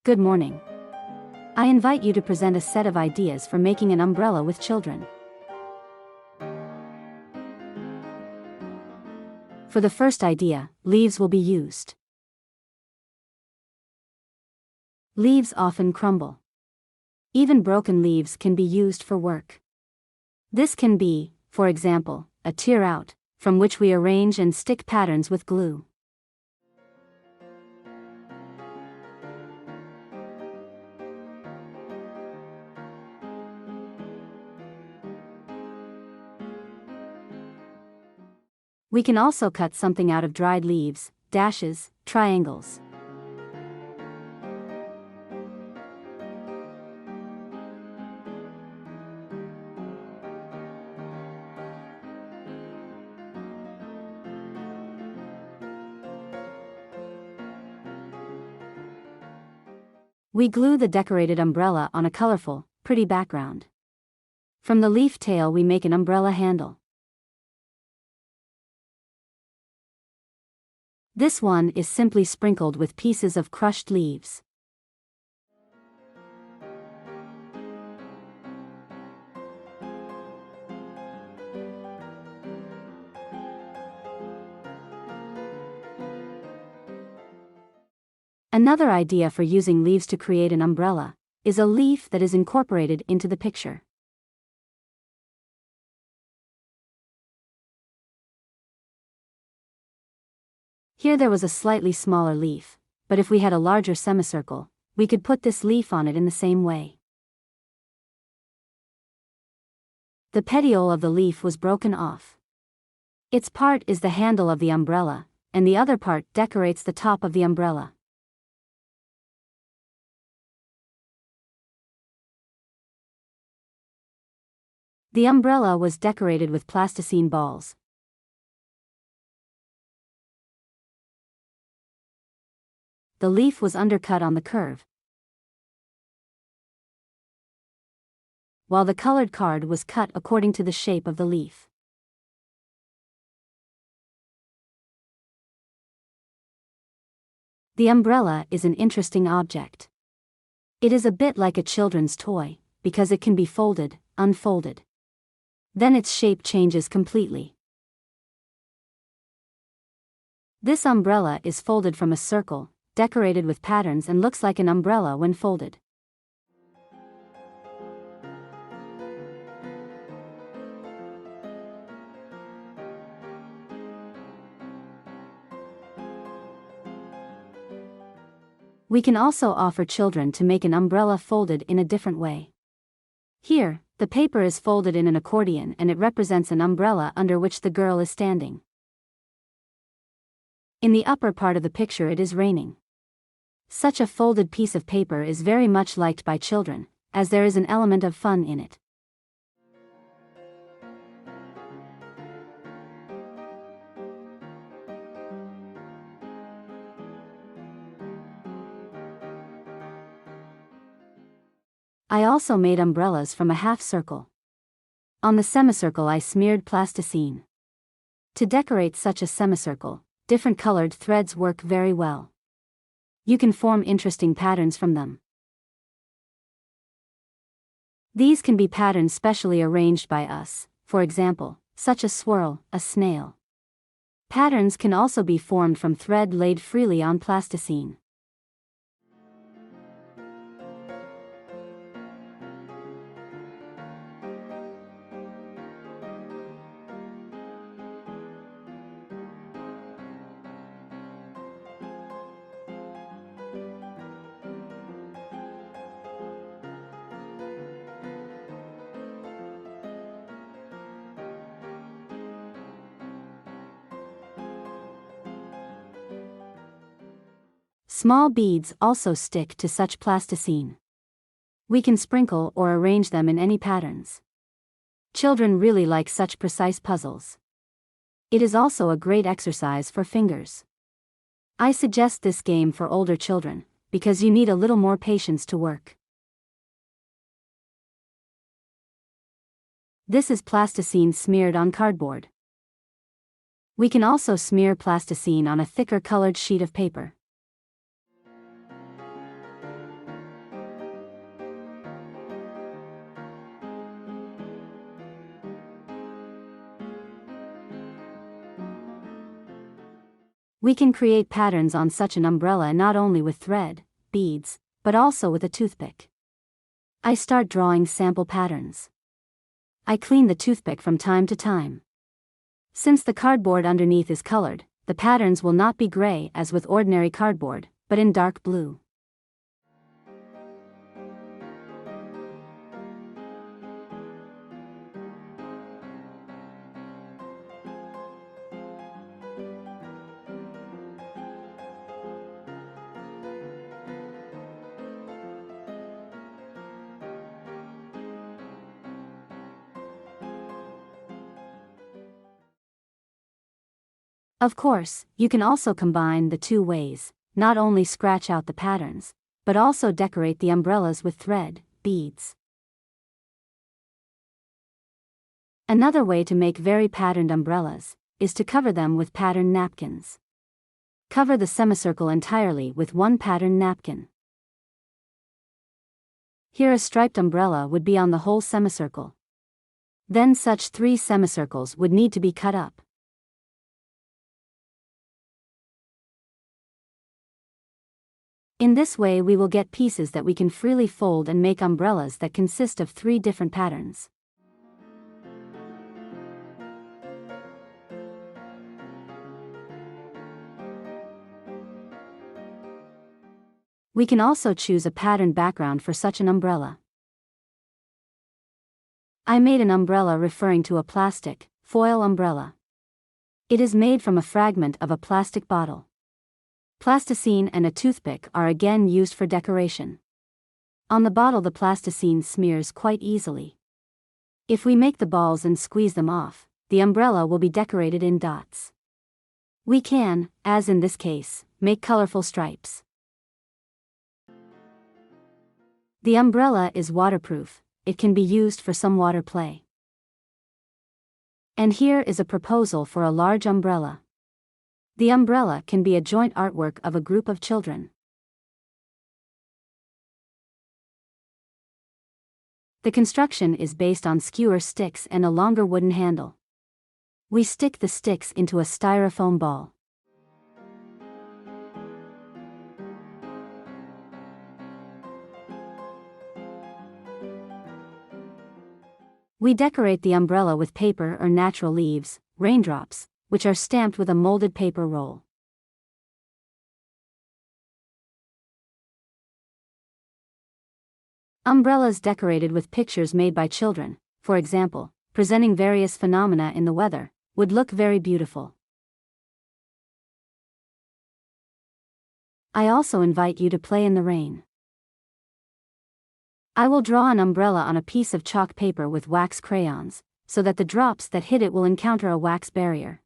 Good morning. I invite you to present a set of ideas for making an umbrella with children. For the first idea, leaves will be used. Leaves often crumble. Even broken leaves can be used for work. This can be, for example, a tear out, from which we arrange and stick patterns with glue. We can also cut something out of dried leaves, dashes, triangles. We glue the decorated umbrella on a colorful, pretty background. From the leaf tail we make an umbrella handle. This one is simply sprinkled with pieces of crushed leaves. Another idea for using leaves to create an umbrella is a leaf that is incorporated into the picture. Here there was a slightly smaller leaf, but if we had a larger semicircle, we could put this leaf on it in the same way. The petiole of the leaf was broken off. Its part is the handle of the umbrella, and the other part decorates the top of the umbrella. The umbrella was decorated with plasticine balls. The leaf was undercut on the curve, while the colored card was cut according to the shape of the leaf. The umbrella is an interesting object. It is a bit like a children's toy, because it can be folded, unfolded. Then its shape changes completely. This umbrella is folded from a circle, decorated with patterns, and looks like an umbrella when folded. We can also offer children to make an umbrella folded in a different way. Here, the paper is folded in an accordion and it represents an umbrella under which the girl is standing. In the upper part of the picture it is raining. Such a folded piece of paper is very much liked by children, as there is an element of fun in it. I also made umbrellas from a half circle. On the semicircle I smeared plasticine. To decorate such a semicircle, different colored threads work very well. You can form interesting patterns from them. These can be patterns specially arranged by us, for example, such a swirl, a snail. Patterns can also be formed from thread laid freely on plasticine. Small beads also stick to such plasticine. We can sprinkle or arrange them in any patterns. Children really like such precise puzzles. It is also a great exercise for fingers. I suggest this game for older children, because you need a little more patience to work. This is plasticine smeared on cardboard. We can also smear plasticine on a thicker colored sheet of paper. We can create patterns on such an umbrella not only with thread, beads, but also with a toothpick. I start drawing sample patterns. I clean the toothpick from time to time. Since the cardboard underneath is colored, the patterns will not be gray as with ordinary cardboard, but in dark blue. Of course, you can also combine the two ways, not only scratch out the patterns, but also decorate the umbrellas with thread, beads. Another way to make very patterned umbrellas is to cover them with patterned napkins. Cover the semicircle entirely with one patterned napkin. Here a striped umbrella would be on the whole semicircle. Then such 3 semicircles would need to be cut up. In this way we will get pieces that we can freely fold and make umbrellas that consist of 3 different patterns. We can also choose a patterned background for such an umbrella. I made an umbrella referring to a plastic, foil umbrella. It is made from a fragment of a plastic bottle. Plasticine and a toothpick are again used for decoration. On the bottle the plasticine smears quite easily. If we make the balls and squeeze them off, the umbrella will be decorated in dots. We can, as in this case, make colorful stripes. The umbrella is waterproof, it can be used for some water play. And here is a proposal for a large umbrella. The umbrella can be a joint artwork of a group of children. The construction is based on skewer sticks and a longer wooden handle. We stick the sticks into a styrofoam ball. We decorate the umbrella with paper or natural leaves, raindrops, which are stamped with a molded paper roll. Umbrellas decorated with pictures made by children, for example, presenting various phenomena in the weather, would look very beautiful. I also invite you to play in the rain. I will draw an umbrella on a piece of chalk paper with wax crayons, so that the drops that hit it will encounter a wax barrier.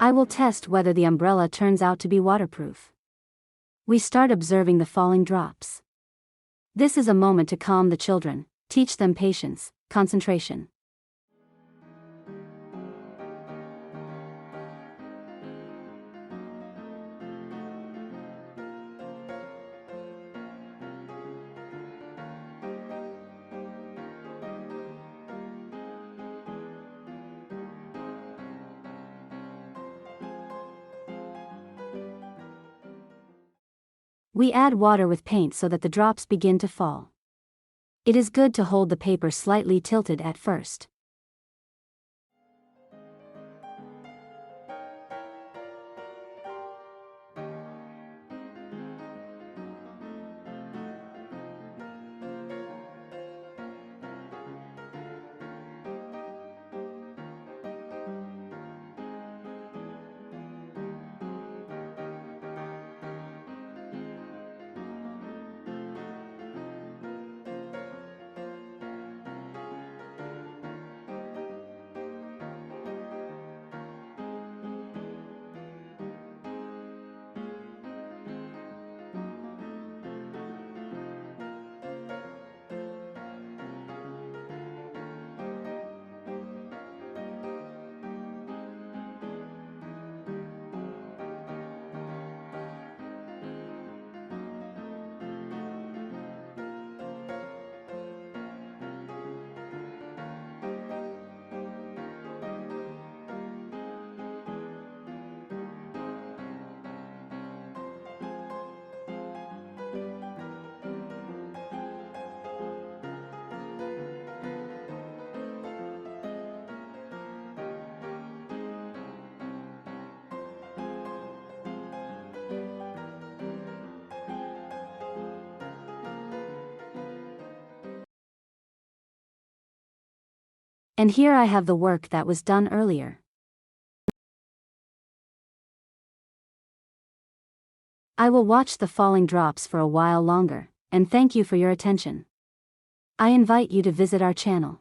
I will test whether the umbrella turns out to be waterproof. We start observing the falling drops. This is a moment to calm the children, teach them patience, concentration. We add water with paint so that the drops begin to fall. It is good to hold the paper slightly tilted at first. And here I have the work that was done earlier. I will watch the falling drops for a while longer, and thank you for your attention. I invite you to visit our channel.